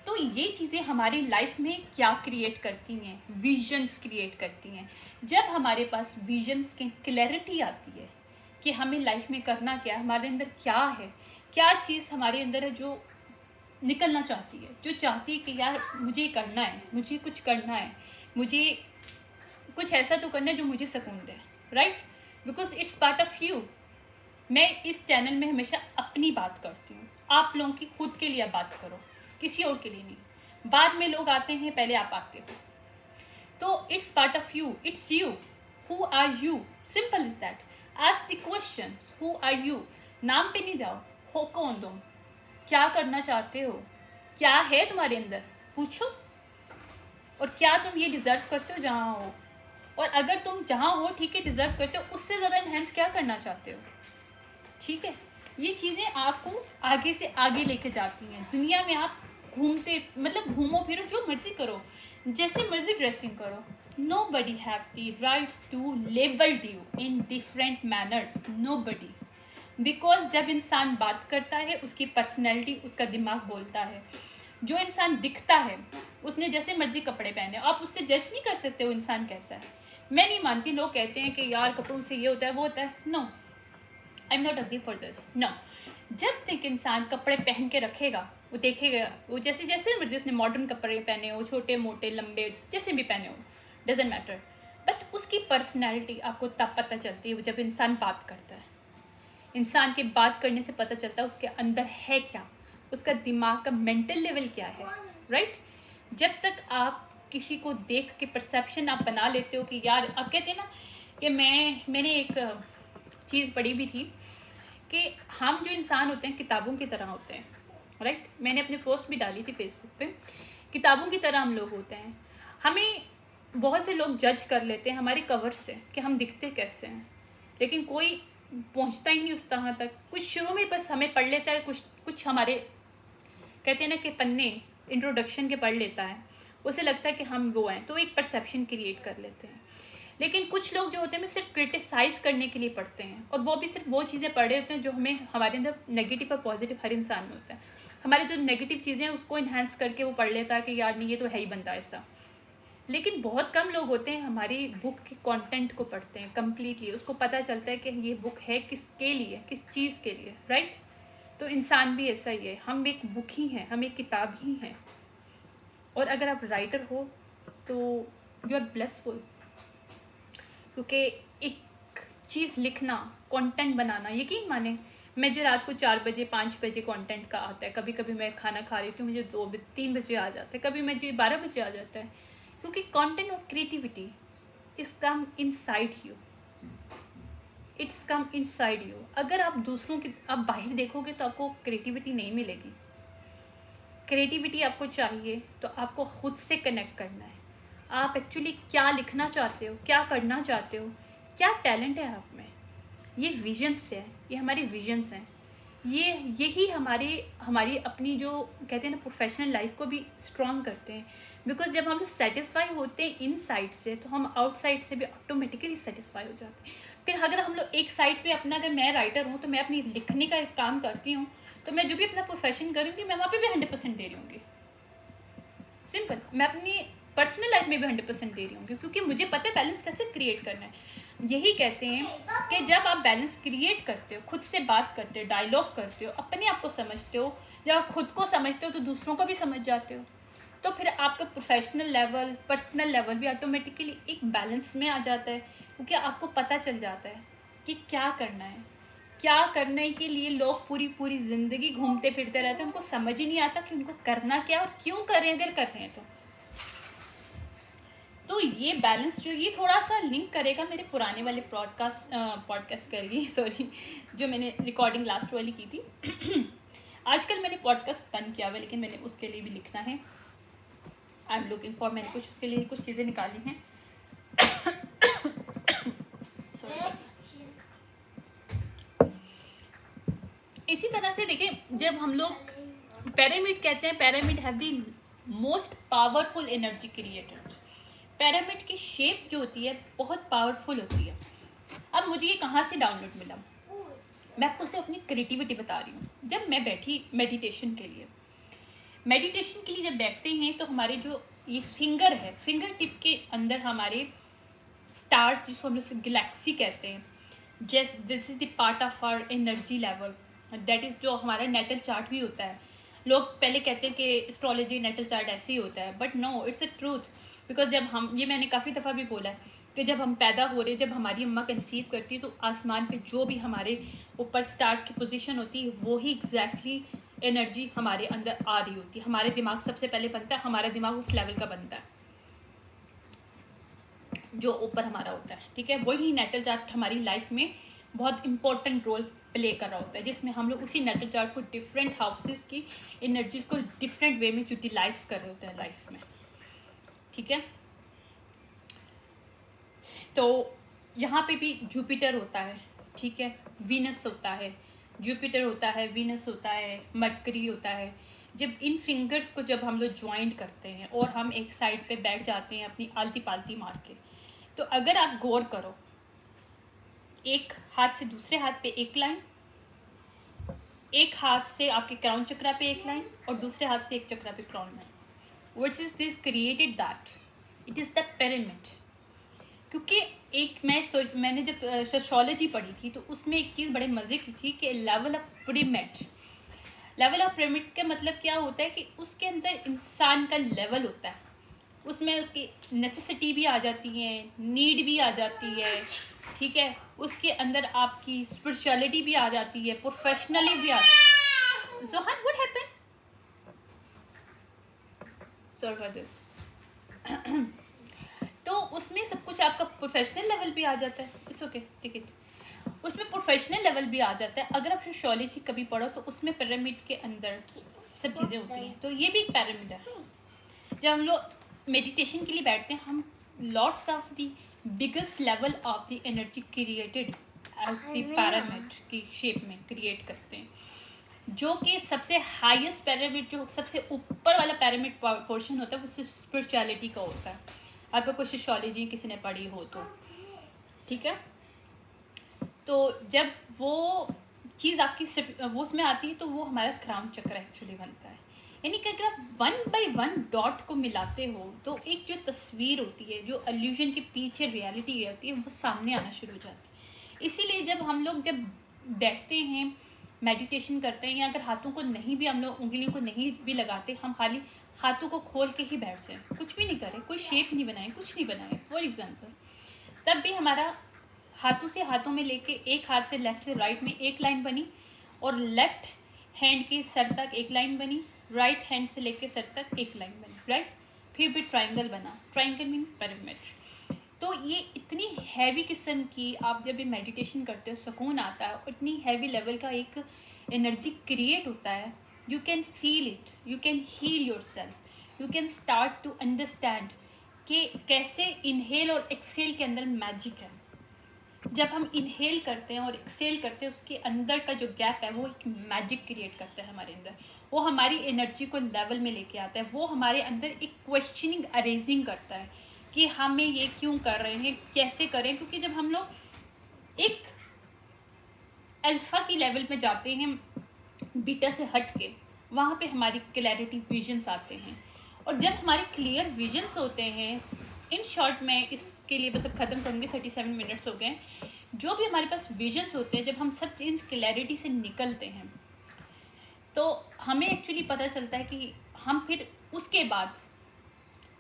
S1: तो ये चीज़ें हमारी लाइफ में क्या क्रिएट करती हैं? विजन्स क्रिएट करती हैं। जब हमारे पास विजन्स की क्लैरिटी आती है कि हमें लाइफ में करना क्या है, हमारे अंदर क्या है, क्या चीज़ हमारे अंदर है जो निकलना चाहती है, जो चाहती है कि यार मुझे करना है, मुझे कुछ करना है, मुझे कुछ ऐसा तो करना है जो मुझे सुकून दे, right? Because it's part of you. मैं इस चैनल में हमेशा अपनी बात करती हूँ, आप लोगों की खुद के लिए बात करो, किसी और के लिए नहीं। बाद में लोग आते हैं, पहले आप आते हो। तो it's part of you, it's you. Who are you? Simple is that. Ask the questions, who are you? नाम पे नहीं जाओ, हो कौन तुम, क्या करना चाहते हो, क्या है तुम्हारे अंदर, पूछो। और क्या तुम ये डिजर्व करते हो जहाँ हो? और अगर तुम जहाँ हो ठीक है डिजर्व करते हो, उससे ज़्यादा इनहेंस क्या करना चाहते हो? ठीक है, ये चीज़ें आपको आगे से आगे लेके जाती हैं। दुनिया में आप घूमते, मतलब घूमो फिरो, जो मर्जी करो, जैसे मर्जी ड्रेसिंग करो, nobody have the rights to label you in different manners, nobody। Because जब इंसान बात करता है उसकी पर्सनैलिटी, उसका दिमाग बोलता है। जो इंसान दिखता है, उसने जैसे मर्जी कपड़े पहने, आप उससे जज नहीं कर सकते वो इंसान कैसा है। मैं नहीं मानती, लोग कहते हैं कि यार कपड़ों से ये होता है वो होता है। No, I am not agree for this. No, जब तक इंसान कपड़े पहन के रखेगा, वो देखेगा, वो जैसे जैसे मर्जी उसने मॉडर्न कपड़े पहने हो, छोटे मोटे लंबे जैसे भी पहने हो, डजेंट मैटर, बट उसकी पर्सनैलिटी आपको तब पता चलती है जब इंसान बात करता है। इंसान के बात करने से पता चलता है उसके अंदर है क्या, उसका दिमाग का मेंटल लेवल क्या है, राइट। जब तक आप किसी को देख के परसेप्शन आप बना लेते हो कि यार, आप कहते हैं ना कि मैंने एक चीज़ पढ़ी भी थी कि हम जो इंसान होते हैं किताबों की तरह होते हैं, राइट। मैंने अपनी पोस्ट भी डाली थी फेसबुक पे, किताबों की तरह हम लोग होते हैं। हमें बहुत से लोग जज कर लेते हैं हमारी कवर से कि हम दिखते कैसे हैं, लेकिन कोई पहुंचता ही नहीं उस तरह तक। कुछ शुरू में बस हमें पढ़ लेता है, कुछ हमारे कहते हैं ना कि पन्ने इंट्रोडक्शन के पढ़ लेता है, उसे लगता है कि हम वो हैं, तो एक परसेप्शन क्रिएट कर लेते हैं। लेकिन कुछ लोग जो होते हैं सिर्फ क्रिटिसाइज़ करने के लिए पढ़ते हैं, और वो भी सिर्फ वो चीज़ें पढ़े होते हैं जो हमें, हमारे अंदर नेगेटिव और पॉजिटिव हर इंसान में होता है। हमारे जो नेगेटिव चीज़ें हैं उसको इन्हांस करके वो पढ़ लेता है कि यार नहीं, ये तो है ही बंदा ऐसा। लेकिन बहुत कम लोग होते हैं हमारी बुक के कंटेंट को पढ़ते हैं कम्प्लीटली, उसको पता चलता है कि ये बुक है किसके लिए, किस चीज़ के लिए, राइट। तो इंसान भी ऐसा ही है, हम एक बुक ही हैं, हम एक किताब ही हैं। और अगर आप राइटर हो तो यू आर ब्लेसफुल, क्योंकि एक चीज़ लिखना, कंटेंट बनाना, यकीन माने मुझे रात को 4 बजे 5 बजे कंटेंट का आता है, कभी कभी मैं खाना खा रही हूँ मुझे 2-3 बजे आ जाता है, कभी मुझे 12 बजे आ जाता है, क्योंकि कंटेंट और creativity is come inside you, it's come inside you. अगर आप दूसरों की, आप बाहर देखोगे तो आपको क्रिएटिविटी नहीं मिलेगी। क्रिएटिविटी आपको चाहिए तो आपको खुद से कनेक्ट करना है। आप एक्चुअली क्या लिखना चाहते हो, क्या करना चाहते हो, क्या टैलेंट है आप में। ये विजन्स है, ये हमारे विजन्स हैं, यही हमारी अपनी जो कहते हैं ना प्रोफेशनल लाइफ को भी स्ट्रॉन्ग करते हैं। बिकॉज जब हम लोग सेटिस्फाई होते हैं इन साइड से, तो हम आउटसाइड से भी ऑटोमेटिकली सेटिस्फाई हो जाते हैं। फिर अगर हम लोग एक साइड पे अपना, अगर मैं राइटर हूँ तो मैं अपनी लिखने का एक काम करती हूँ, तो मैं जो भी अपना प्रोफेशन करूँगी मैं वहाँ पे भी 100% दे रही हूँगी। सिंपल, मैं अपनी पर्सनल लाइफ में भी 100% दे रही हूँ, क्योंकि मुझे पता है बैलेंस कैसे क्रिएट करना है। यही कहते हैं कि जब आप बैलेंस क्रिएट करते हो, खुद से बात करते हो, डायलॉग करते हो, अपने आप को समझते हो, जब आप खुद को समझते हो तो दूसरों को भी समझ जाते हो, तो फिर आपका प्रोफेशनल लेवल, पर्सनल लेवल भी ऑटोमेटिकली एक बैलेंस में आ जाता है, क्योंकि आपको पता चल जाता है कि क्या करना है। क्या करने के लिए लोग पूरी ज़िंदगी घूमते फिरते रहते हैं, उनको समझ ही नहीं आता कि उनको करना क्या और क्यों करें अगर कर रहे हैं तो ये बैलेंस जो, ये थोड़ा सा लिंक करेगा मेरे पुराने वाले पॉडकास्ट करेगी, सॉरी, जो मैंने रिकॉर्डिंग लास्ट वाली की थी। आजकल मैंने पॉडकास्ट बंद किया हुआ, लेकिन मैंने उसके लिए भी लिखना है। आई एम लुकिंग फॉर, मैंने कुछ उसके लिए कुछ चीज़ें निकाली हैं। इसी तरह से देखिए, जब हम लोग पिरामिड कहते हैं, pyramid have the most powerful energy creator. Pyramid की शेप जो होती है बहुत पावरफुल होती है। अब मुझे ये कहाँ से डाउनलोड मिला, मैं आपको सिर्फ अपनी क्रिएटिविटी बता रही हूँ। जब मैं बैठी मेडिटेशन के लिए जब बैठते हैं तो हमारे जो ये फिंगर है, फिंगर टिप के अंदर हमारे स्टार्स, जिसको हम लोग गैलेक्सी कहते हैं, just this is the part of our energy level, that is जो हमारा नेटल चार्ट भी होता है। लोग पहले कहते हैं कि एस्ट्रोलॉजी नेटल चार्ट ऐसे ही होता है, but no, it's a truth. Because जब हम, ये मैंने काफ़ी दफ़ा भी बोला है कि जब हम पैदा हो रहे, जब हमारी अम्मा कंसीव करती है, तो आसमान पे जो भी हमारे ऊपर स्टार्स की पोजीशन होती है, वो ही एग्जैक्टली एनर्जी हमारे अंदर आ रही होती है। हमारे दिमाग सबसे पहले बनता है, हमारा दिमाग उस लेवल का बनता है जो ऊपर हमारा होता है, ठीक है। वही नेटल चार्ट हमारी लाइफ में बहुत इंपॉर्टेंट रोल प्ले कर रहा होता है, जिसमें हम लोग उसी नेटल चार्ट को डिफरेंट हाउसेस की एनर्जीज को डिफरेंट वे में यूटिलाइज कर रहे होते हैं लाइफ में, ठीक है। तो यहाँ पे भी जुपिटर होता है, ठीक है, वीनस होता है, जुपिटर होता है, वीनस होता है, मरकरी होता है। जब इन फिंगर्स को जब हम लोग ज्वाइंट करते हैं और हम एक साइड पे बैठ जाते हैं अपनी आलती पालती मार के, तो अगर आप गौर करो, एक हाथ से दूसरे हाथ पे एक लाइन, एक हाथ से आपके क्राउन चक्रा पे एक लाइन और दूसरे हाथ से एक चक्रा पे crown line. What is this created that? It is the pyramid. क्योंकि मैंने जब सोशियोलॉजी पढ़ी थी तो उसमें एक चीज़ बड़े मज़े की थी कि level of pyramid. Level of pyramid का मतलब क्या होता है कि उसके अंदर इंसान का लेवल होता है, उसमें उसकी नेसेसिटी भी आ जाती है, नीड भी आ जाती है, ठीक है, उसके अंदर आपकी स्पिरिचुअलिटी भी आ जाती है, प्रोफेशनली भी आ। Johan, what happened? Sorry for this. तो उसमें सब कुछ आपका प्रोफेशनल लेवल भी आ जाता है। It's okay, take it. उसमें प्रोफेशनल लेवल भी आ जाता है। अगर आप सोशियोलॉजी कभी पढ़ो तो उसमें पिरामिड के अंदर सब चीज़ें होती हैं, तो ये भी एक पिरामिड है। जब हम लोग मेडिटेशन के लिए बैठते हैं, हम lots of the biggest level of the energy created as the pyramid की शेप में क्रिएट करते हैं, जो कि सबसे हाईएस्ट पिरामिड, जो सबसे ऊपर वाला पिरामिड पोर्शन होता है, वो स्पिरिचुअलिटी का होता है। अगर कोई सोशियोलॉजी किसी ने पढ़ी हो तो, ठीक है। तो जब वो चीज़ आपकी वो उसमें आती है तो वो हमारा क्राउन चक्र एक्चुअली बनता है। यानी कि अगर आप 1 by 1 डॉट को मिलाते हो तो एक जो तस्वीर होती है, जो एल्यूजन के पीछे रियलिटी होती है, वो सामने आना शुरू हो जाती है। इसीलिए जब हम लोग जब बैठते हैं, मेडिटेशन करते हैं, या अगर हाथों को नहीं भी, हम लोग उंगलियों को नहीं भी लगाते, हम खाली हाथों को खोल के ही बैठ जाएं, कुछ भी नहीं करें, कोई शेप नहीं बनाए, कुछ नहीं बनाए, फॉर एग्जाम्पल, तब भी हमारा हाथों से हाथों में लेके एक हाथ से लेफ्ट से राइट में एक लाइन बनी, और लेफ्ट हैंड की सर तक एक लाइन बनी, राइट हैंड से लेके सर तक एक लाइन बनी, राइट। फिर भी ट्राइंगल बना, ट्राइंगल मीन पिरामिड। तो ये इतनी हैवी किस्म की, आप जब ये मेडिटेशन करते हो सुकून आता है, और इतनी हैवी लेवल का एक एनर्जी क्रिएट होता है। You can feel it, you can heal your self, you can start to understand कि कैसे इनहेल और एक्सेल के अंदर मैजिक है। जब हम इनहेल करते हैं और एक्सेल करते हैं, उसके अंदर का जो गैप है वो एक मैजिक क्रिएट करता है हमारे अंदर। वो हमारी एनर्जी को लेवल में लेके आता है, वो हमारे अंदर एक क्वेश्चनिंग अरेजिंग करता है कि हमें ये क्यों कर रहे हैं, कैसे करें। क्योंकि जब हम लोग एक अल्फा की लेवल में जाते हैं, बीटा से हट के, वहाँ पे हमारी क्लैरिटी विजन्स आते हैं। और जब हमारे क्लियर विजन्स होते हैं, इन शॉर्ट में इसके लिए बस अब ख़त्म करूँगी, 37 मिनट्स हो गए। जो भी हमारे पास विजन्स होते हैं, जब हम सब इन क्लैरिटी से निकलते हैं, तो हमें एक्चुअली पता चलता है कि हम फिर उसके बाद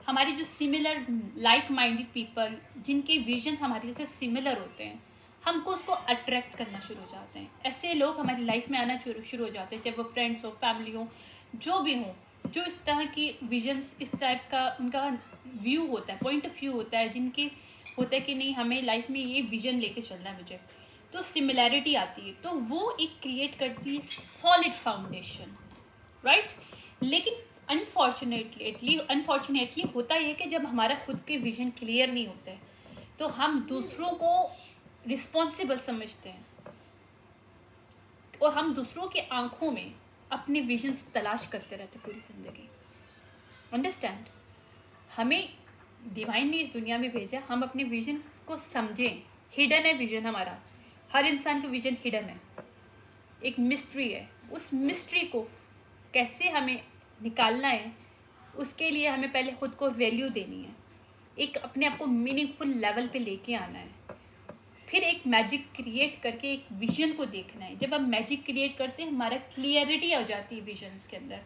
S1: हमारी जो सिमिलर लाइक माइंडेड पीपल, जिनके विजन हमारे जैसे सिमिलर होते हैं, हमको उसको अट्रैक्ट करना शुरू हो जाते हैं। ऐसे लोग हमारी लाइफ में आना शुरू हो जाते हैं, चाहे वो फ्रेंड्स हो, फैमिली हो, जो भी हो, जो इस तरह की विजन्स, इस टाइप का उनका व्यू होता है, पॉइंट ऑफ व्यू होता है, जिनके होता है कि नहीं हमें लाइफ में ये विजन लेके चलना है मुझे, तो सिमिलैरिटी आती है, तो वो एक क्रिएट करती है सॉलिड फाउंडेशन, राइट। लेकिन अनफॉर्चुनेटली होता यह कि जब हमारा खुद के विजन क्लियर नहीं होते तो हम दूसरों को रिस्पॉन्सिबल समझते हैं, और हम दूसरों की आंखों में अपने विजन्स तलाश करते रहते पूरी ज़िंदगी। अंडरस्टैंड? हमें डिवाइन ने इस दुनिया में भेजा, हम अपने विजन को समझें। हिडन है विजन हमारा, हर इंसान का विजन हिडन है, एक मिस्ट्री है। उस मिस्ट्री को कैसे हमें निकालना है, उसके लिए हमें पहले खुद को वैल्यू देनी है, एक अपने आप को मीनिंगफुल लेवल पे लेके आना है, फिर एक मैजिक क्रिएट करके एक विजन को देखना है। जब हम मैजिक क्रिएट करते हैं, हमारा क्लियरिटी आ जाती है विजन्स के अंदर।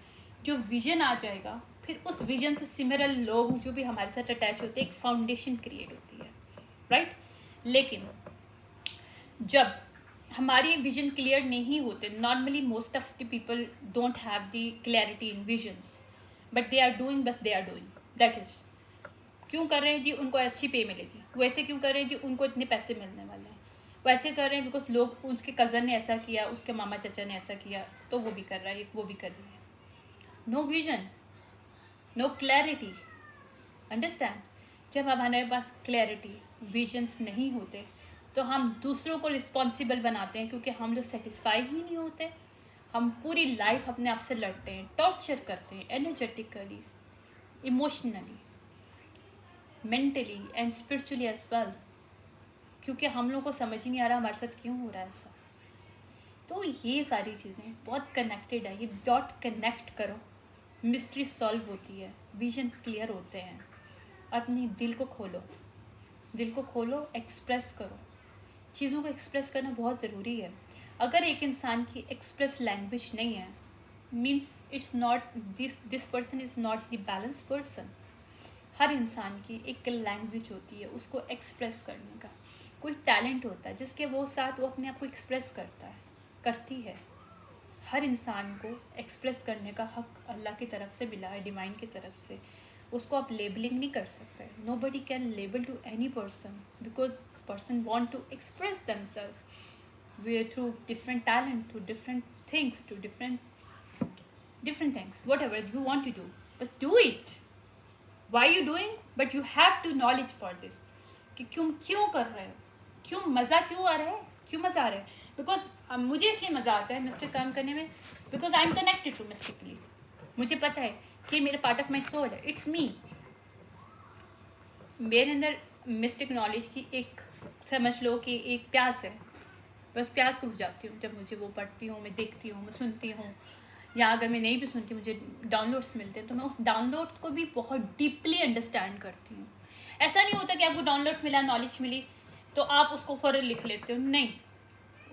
S1: जो विजन आ जाएगा, फिर उस विजन से सिमिलर लोग जो भी हमारे साथ अटैच होते हैं, एक फाउंडेशन क्रिएट होती है, राइट। लेकिन जब हमारी विजन क्लियर नहीं होते, normally most of the people don't have the clarity in visions, but they are doing, बस they are doing, that is. क्यों कर रहे हैं जी? उनको अच्छी पे मिलेगी। वैसे क्यों कर रहे हैं जी? उनको इतने पैसे मिलने वाले हैं। वैसे कर रहे हैं बिकॉज लोग, उसके कज़न ने ऐसा किया, उसके मामा चाचा ने ऐसा किया, तो वो भी कर रहा है, वो भी कर रही है। No vision, no clarity. Understand? जब हमारे पास क्लैरिटी, विजन्स नहीं होते, तो हम दूसरों को रिस्पॉन्सिबल बनाते हैं, क्योंकि हम लोग सेटिस्फाई ही नहीं होते। हम पूरी लाइफ अपने आप से लड़ते हैं, टॉर्चर करते हैं, energetically, emotionally, mentally and spiritually as well, क्योंकि हम लोग को समझ ही नहीं आ रहा हमारे साथ क्यों हो रहा है ऐसा। तो ये सारी चीज़ें बहुत कनेक्टेड है, ये डॉट कनेक्ट करो, मिस्ट्री सॉल्व होती है, विजन्स क्लियर होते हैं। अपनी दिल को खोलो, दिल को खोलो, एक्सप्रेस करो। चीज़ों को एक्सप्रेस करना बहुत ज़रूरी है। अगर एक इंसान की एक्सप्रेस लैंग्वेज नहीं है, means it's not this person is not the balance person. हर इंसान की एक लैंग्वेज होती है उसको एक्सप्रेस करने का, कोई टैलेंट होता है जिसके वो साथ वो अपने आप को एक्सप्रेस करता है, करती है। हर इंसान को एक्सप्रेस करने का हक अल्लाह की तरफ से मिला है, डिवाइन की तरफ से। उसको आप लेबलिंग नहीं कर सकते। Nobody can label to any person because person want to express themselves way through different talent, through different things, to different things, whatever you want to do, but do it. Why you doing? But you have to knowledge for this कि क्यों कर रहे हो, क्यों मज़ा क्यों आ रहा है, क्यों मज़ा आ रहा है। बिकॉज मुझे इसलिए मज़ा आता है मिस्टिक काम करने में, because I am connected to mystically. मुझे पता है कि मेरा पार्ट ऑफ माई सोल है, इट्स मी। मेरे अंदर मिस्टिक नॉलेज की एक, समझ लो कि एक प्यास है। बस प्यास को बुझाती हूँ जब मुझे वो पढ़ती हूँ, मैं देखती हूँ, मैं सुनती हूँ, या अगर मैं नहीं भी सुनती, मुझे डाउनलोड्स मिलते हैं तो मैं उस डाउनलोड को भी बहुत डीपली अंडरस्टैंड करती हूँ। ऐसा नहीं होता कि आपको डाउनलोड्स मिला, नॉलेज मिली तो आप उसको फ़ौरन लिख लेते हो, नहीं।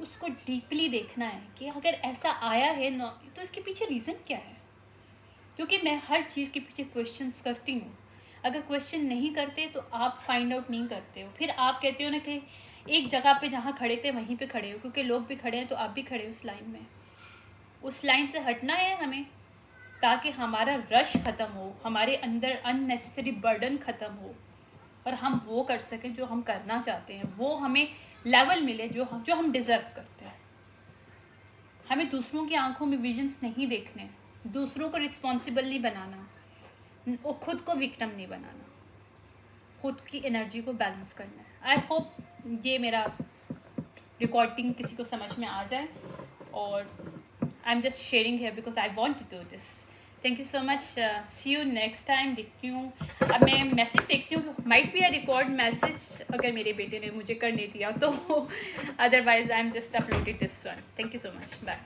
S1: उसको डीपली देखना है कि अगर ऐसा आया है तो इसके पीछे रीज़न क्या है। क्योंकि मैं हर चीज़ के पीछे क्वेश्चंस करती हूँ। अगर क्वेश्चन नहीं करते तो आप फाइंड आउट नहीं करते हो। फिर आप कहते हो ना कि एक जगह पे जहाँ खड़े थे वहीं पे खड़े हो, क्योंकि लोग भी खड़े हैं तो आप भी खड़े हो उस लाइन में। उस लाइन से हटना है हमें, ताकि हमारा रश ख़त्म हो, हमारे अंदर अननेसेसरी बर्डन ख़त्म हो और हम वो कर सकें जो हम करना चाहते हैं, वो हमें लेवल मिले जो हम डिज़र्व करते हैं। हमें दूसरों की आंखों में विजन्स नहीं देखने, दूसरों को रिस्पॉन्सिबल नहीं बनाना, और ख़ुद को विक्टिम नहीं बनाना, खुद की एनर्जी को बैलेंस करना है। आई होप ये मेरा रिकॉर्डिंग किसी को समझ में आ जाए, और आई एम जस्ट शेयरिंग है because I want to do this. Thank you so much, see you next time. देखती हूँ, अब मैं मैसेज देखती हूँ, might be a record message अगर मेरे बेटे ने मुझे करने दिया तो, otherwise I am just uploaded this one. Thank you so much, bye.